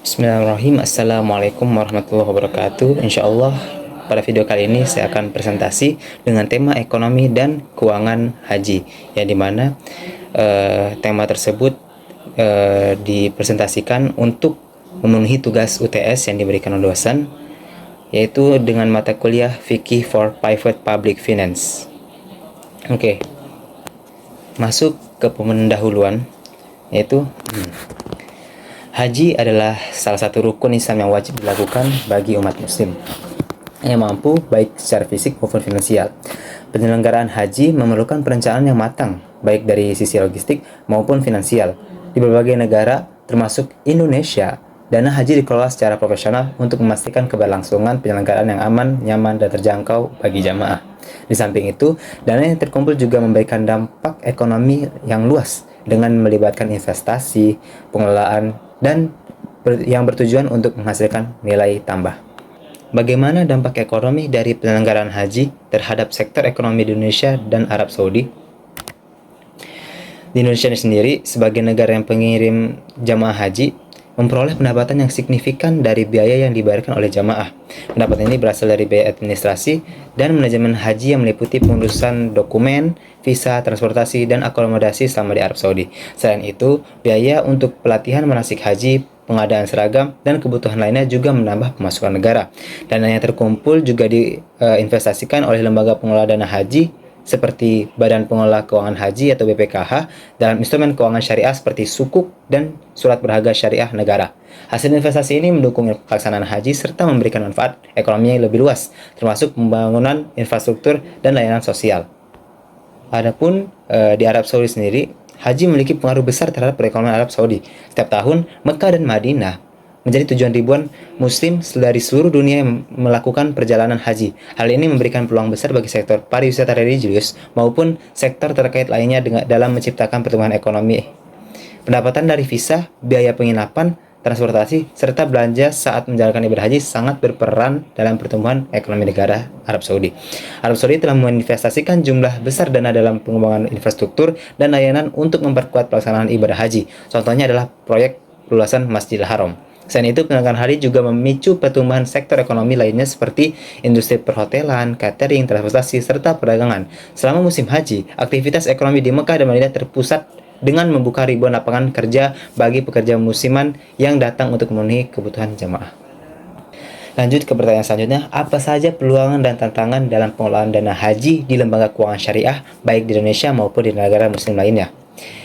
Bismillahirrahmanirrahim. Assalamualaikum warahmatullahi wabarakatuh. Insya Allah pada video kali ini saya akan presentasi dengan tema ekonomi dan keuangan haji, yang dimana tema tersebut dipresentasikan untuk memenuhi tugas UTS yang diberikan oleh dosen, yaitu dengan mata kuliah Fikih for Private Public Finance. Oke, masuk ke pendahuluan, yaitu haji adalah salah satu rukun Islam yang wajib dilakukan bagi umat muslim yang mampu baik secara fisik maupun finansial. Penyelenggaraan haji memerlukan perencanaan yang matang, baik dari sisi logistik maupun finansial. Di berbagai negara, termasuk Indonesia, dana haji dikelola secara profesional untuk memastikan keberlangsungan penyelenggaraan yang aman, nyaman, dan terjangkau bagi jamaah. Di samping itu, dana yang terkumpul juga memberikan dampak ekonomi yang luas dengan melibatkan investasi, pengelolaan, dan yang bertujuan untuk menghasilkan nilai tambah. Bagaimana dampak ekonomi dari penyelenggaraan haji terhadap sektor ekonomi di Indonesia dan Arab Saudi? Di Indonesia sendiri, sebagai negara yang pengirim jamaah haji, memperoleh pendapatan yang signifikan dari biaya yang dibayarkan oleh jamaah. Pendapatan ini berasal dari biaya administrasi dan manajemen haji yang meliputi pengurusan dokumen, visa, transportasi, dan akomodasi selama di Arab Saudi. Selain itu, biaya untuk pelatihan manasik haji, pengadaan seragam, dan kebutuhan lainnya juga menambah pemasukan negara. Dana yang terkumpul juga diinvestasikan oleh lembaga pengelola dana haji seperti Badan Pengelola Keuangan Haji atau BPKH dalam instrumen keuangan syariah seperti sukuk dan surat berharga syariah negara. Hasil investasi ini mendukung pelaksanaan haji serta memberikan manfaat ekonomi yang lebih luas, termasuk pembangunan infrastruktur dan layanan sosial. Adapun di Arab Saudi sendiri, haji memiliki pengaruh besar terhadap perekonomian Arab Saudi. Setiap tahun, Mekah dan Madinah menjadi tujuan ribuan muslim dari seluruh dunia yang melakukan perjalanan haji. Hal ini memberikan peluang besar bagi sektor pariwisata religius maupun sektor terkait lainnya dalam menciptakan pertumbuhan ekonomi. Pendapatan dari visa, biaya penginapan, transportasi, serta belanja saat menjalankan ibadah haji sangat berperan dalam pertumbuhan ekonomi negara Arab Saudi. Arab Saudi telah menginvestasikan jumlah besar dana dalam pengembangan infrastruktur dan layanan untuk memperkuat pelaksanaan ibadah haji. Contohnya adalah proyek perluasan Masjidil Haram. Selain itu, penyelenggaraan haji juga memicu pertumbuhan sektor ekonomi lainnya seperti industri perhotelan, catering, transportasi, serta perdagangan. Selama musim haji, aktivitas ekonomi di Mekah dan Madinah terpusat dengan membuka ribuan lapangan kerja bagi pekerja musiman yang datang untuk memenuhi kebutuhan jamaah. Lanjut ke pertanyaan selanjutnya, apa saja peluang dan tantangan dalam pengelolaan dana haji di lembaga keuangan syariah baik di Indonesia maupun di negara muslim lainnya?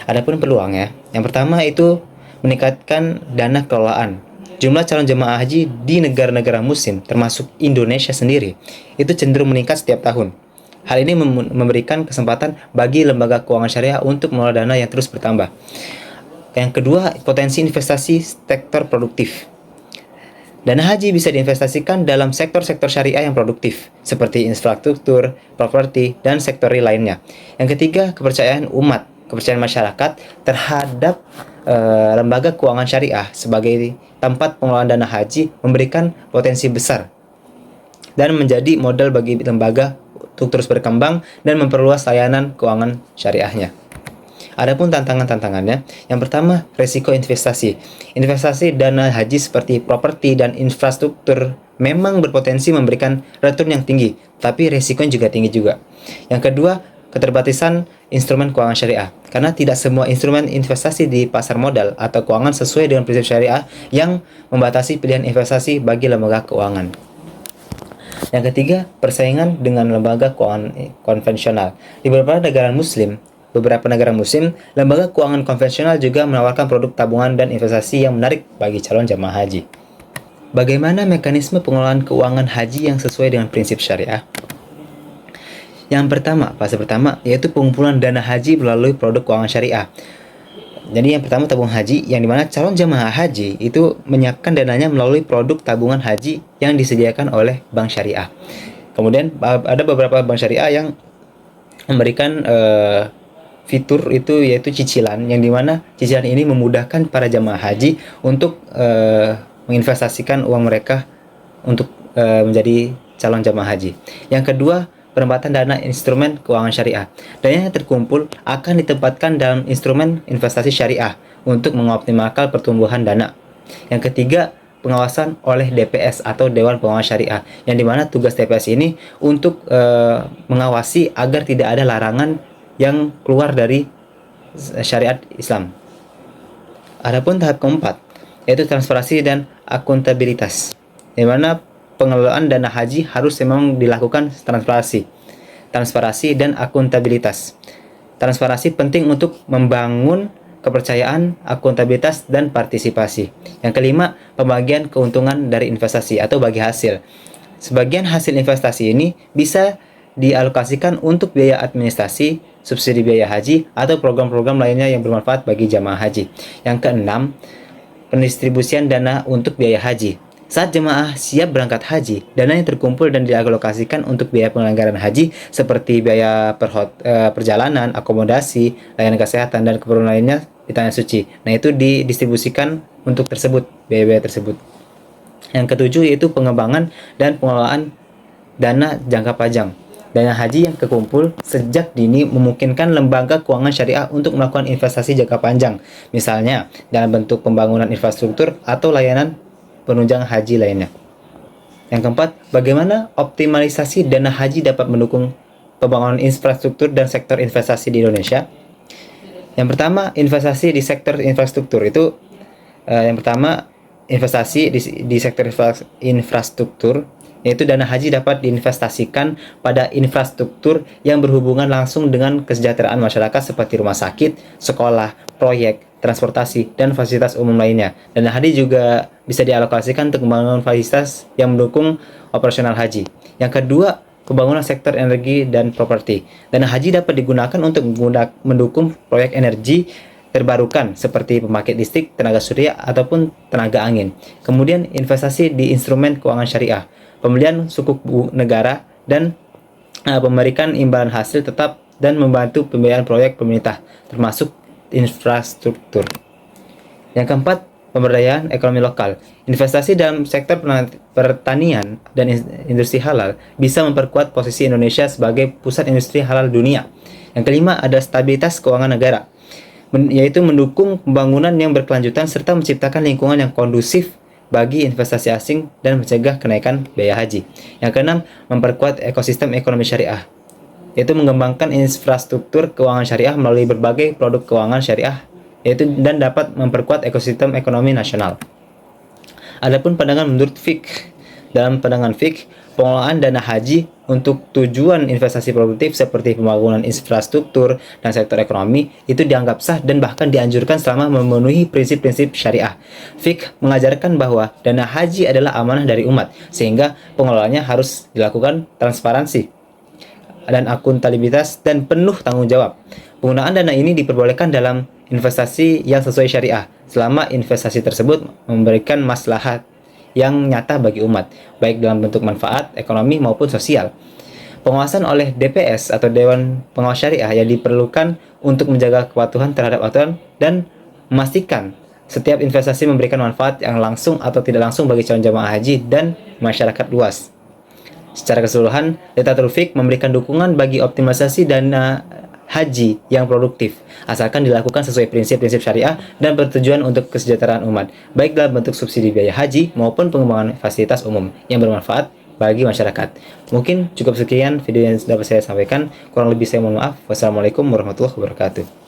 Adapun peluangnya, yang pertama itu meningkatkan dana kelolaan. Jumlah calon jemaah haji di negara-negara muslim, termasuk Indonesia sendiri, itu cenderung meningkat setiap tahun. Hal ini memberikan kesempatan bagi lembaga keuangan syariah untuk mengelola dana yang terus bertambah. Yang kedua, potensi investasi sektor produktif. Dana haji bisa diinvestasikan dalam sektor-sektor syariah yang produktif, seperti infrastruktur, properti, dan sektor lainnya. Yang ketiga, kepercayaan masyarakat terhadap lembaga keuangan syariah sebagai tempat pengelolaan dana haji memberikan potensi besar dan menjadi modal bagi lembaga untuk terus berkembang dan memperluas layanan keuangan syariahnya. Adapun tantangan-tantangannya, yang pertama, resiko investasi. Investasi dana haji seperti properti dan infrastruktur memang berpotensi memberikan return yang tinggi, tapi resikonya juga tinggi juga. Yang kedua, keterbatasan instrumen keuangan syariah, karena tidak semua instrumen investasi di pasar modal atau keuangan sesuai dengan prinsip syariah yang membatasi pilihan investasi bagi lembaga keuangan. Yang ketiga, persaingan dengan lembaga keuangan konvensional. Di beberapa negara muslim, lembaga keuangan konvensional juga menawarkan produk tabungan dan investasi yang menarik bagi calon jamaah haji. Bagaimana mekanisme pengelolaan keuangan haji yang sesuai dengan prinsip syariah? Yang pertama, fase pertama, yaitu pengumpulan dana haji melalui produk keuangan syariah. Jadi yang pertama tabung haji, yang dimana calon jamaah haji itu menyiapkan dananya melalui produk tabungan haji yang disediakan oleh bank syariah. Kemudian ada beberapa bank syariah yang memberikan fitur itu yaitu cicilan, yang dimana cicilan ini memudahkan para jamaah haji untuk menginvestasikan uang mereka untuk menjadi calon jamaah haji. Yang kedua, penempatan dana instrumen keuangan syariah. Dana yang terkumpul akan ditempatkan dalam instrumen investasi syariah untuk mengoptimalkan pertumbuhan dana. Yang ketiga, pengawasan oleh DPS atau Dewan Pengawas Syariah, yang dimana tugas DPS ini untuk mengawasi agar tidak ada larangan yang keluar dari syariat Islam. Adapun tahap keempat, yaitu transparansi dan akuntabilitas, di mana pengelolaan dana haji harus memang dilakukan transparansi dan akuntabilitas. Transparansi penting untuk membangun kepercayaan, akuntabilitas, dan partisipasi. Yang kelima, pembagian keuntungan dari investasi atau bagi hasil. Sebagian hasil investasi ini bisa dialokasikan untuk biaya administrasi, subsidi biaya haji, atau program-program lainnya yang bermanfaat bagi jamaah haji. Yang keenam, pendistribusian dana untuk biaya haji. Saat jemaah siap berangkat haji, dana yang terkumpul dan dialokasikan untuk biaya penyelenggaraan haji seperti biaya perjalanan, akomodasi, layanan kesehatan, dan keperluan lainnya di tanah suci. Nah, itu didistribusikan untuk biaya-biaya tersebut. Yang ketujuh yaitu pengembangan dan pengelolaan dana jangka panjang. Dana haji yang kekumpul sejak dini memungkinkan lembaga keuangan syariah untuk melakukan investasi jangka panjang, misalnya dalam bentuk pembangunan infrastruktur atau layanan penunjang haji lainnya. Yang keempat, bagaimana optimalisasi dana haji dapat mendukung pembangunan infrastruktur dan sektor investasi di Indonesia? Yang pertama, investasi di sektor infrastruktur itu investasi di sektor infrastruktur, yaitu dana haji dapat diinvestasikan pada infrastruktur yang berhubungan langsung dengan kesejahteraan masyarakat seperti rumah sakit, sekolah, proyek, transportasi, dan fasilitas umum lainnya. Dana haji juga bisa dialokasikan untuk membangun fasilitas yang mendukung operasional haji. Yang kedua, pembangunan sektor energi dan properti. Dana haji dapat digunakan untuk mendukung proyek energi terbarukan seperti pembangkit listrik, tenaga surya, ataupun tenaga angin. Kemudian investasi di instrumen keuangan syariah, pembelian sukuk negara, dan memberikan imbalan hasil tetap dan membantu pembiayaan proyek pemerintah, termasuk infrastruktur. Yang keempat, pemberdayaan ekonomi lokal. Investasi dalam sektor pertanian dan industri halal bisa memperkuat posisi Indonesia sebagai pusat industri halal dunia. Yang kelima, ada stabilitas keuangan negara, yaitu mendukung pembangunan yang berkelanjutan serta menciptakan lingkungan yang kondusif bagi investasi asing dan mencegah kenaikan biaya haji. Yang keenam, memperkuat ekosistem ekonomi syariah, yaitu mengembangkan infrastruktur keuangan syariah melalui berbagai produk keuangan syariah, yaitu dan dapat memperkuat ekosistem ekonomi nasional. Adapun pandangan menurut fiqh, dalam pandangan fiqh, pengelolaan dana haji untuk tujuan investasi produktif seperti pembangunan infrastruktur dan sektor ekonomi itu dianggap sah dan bahkan dianjurkan selama memenuhi prinsip-prinsip syariah. Fiqh mengajarkan bahwa dana haji adalah amanah dari umat, sehingga pengelolaannya harus dilakukan transparansi dan akuntabilitas dan penuh tanggung jawab. Penggunaan dana ini diperbolehkan dalam investasi yang sesuai syariah, selama investasi tersebut memberikan maslahat yang nyata bagi umat, baik dalam bentuk manfaat, ekonomi, maupun sosial. Pengawasan oleh DPS atau Dewan Pengawas Syariah yang diperlukan untuk menjaga kepatuhan terhadap aturan dan memastikan setiap investasi memberikan manfaat yang langsung atau tidak langsung bagi calon jamaah haji dan masyarakat luas. Secara keseluruhan, Litatul Fiqh memberikan dukungan bagi optimalisasi dana haji yang produktif, asalkan dilakukan sesuai prinsip-prinsip syariah dan bertujuan untuk kesejahteraan umat, baik dalam bentuk subsidi biaya haji maupun pengembangan fasilitas umum yang bermanfaat bagi masyarakat. Mungkin cukup sekian video yang dapat saya sampaikan, kurang lebih saya mohon maaf. Wassalamualaikum warahmatullahi wabarakatuh.